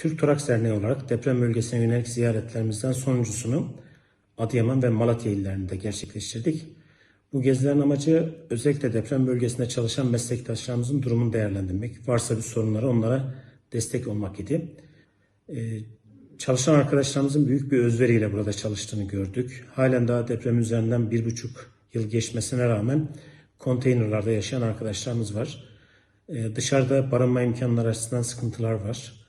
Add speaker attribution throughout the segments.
Speaker 1: Türk Toraks Derneği olarak deprem bölgesine yönelik ziyaretlerimizden sonuncusunu Adıyaman ve Malatya illerinde gerçekleştirdik. Bu gezilerin amacı özellikle deprem bölgesinde çalışan meslektaşlarımızın durumunu değerlendirmek, varsa bir sorunları onlara destek olmak idi. Çalışan arkadaşlarımızın büyük bir özveriyle burada çalıştığını gördük. Halen daha deprem üzerinden 1,5 yıl geçmesine rağmen konteynerlarda yaşayan arkadaşlarımız var. Dışarıda barınma imkanları açısından sıkıntılar var.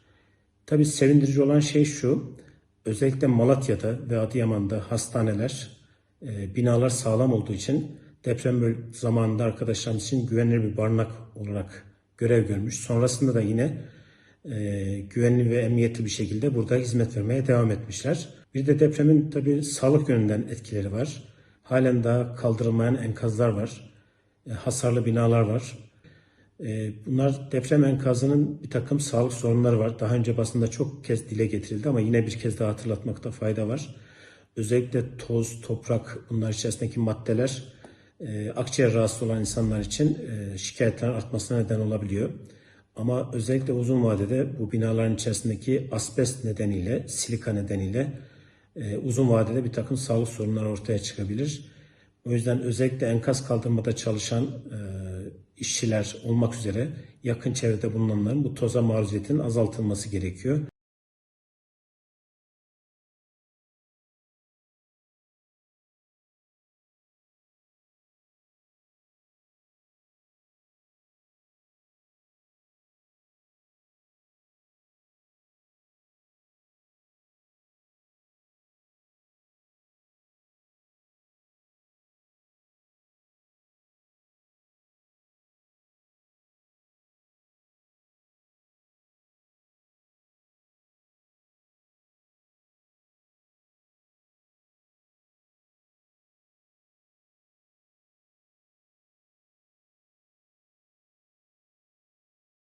Speaker 1: Tabii sevindirici olan şey şu, özellikle Malatya'da ve Adıyaman'da hastaneler, binalar sağlam olduğu için deprem zamanında arkadaşlarımız için güvenilir bir barınak olarak görev görmüş. Sonrasında da yine güvenli ve emniyetli bir şekilde burada hizmet vermeye devam etmişler. Bir de depremin tabii sağlık yönünden etkileri var. Halen daha kaldırılmayan enkazlar var, hasarlı binalar var. Bunlar deprem enkazının bir takım sağlık sorunları var. Daha önce basında çok kez dile getirildi ama yine bir kez daha hatırlatmakta fayda var. Özellikle toz, toprak, bunlar içerisindeki maddeler akciğer rahatsız olan insanlar için şikayetlerin artmasına neden olabiliyor. Ama özellikle uzun vadede bu binaların içerisindeki asbest nedeniyle, silika nedeniyle uzun vadede bir takım sağlık sorunları ortaya çıkabilir. O yüzden özellikle enkaz kaldırmada çalışan işçiler olmak üzere yakın çevrede bulunanların bu toza maruziyetinin azaltılması gerekiyor.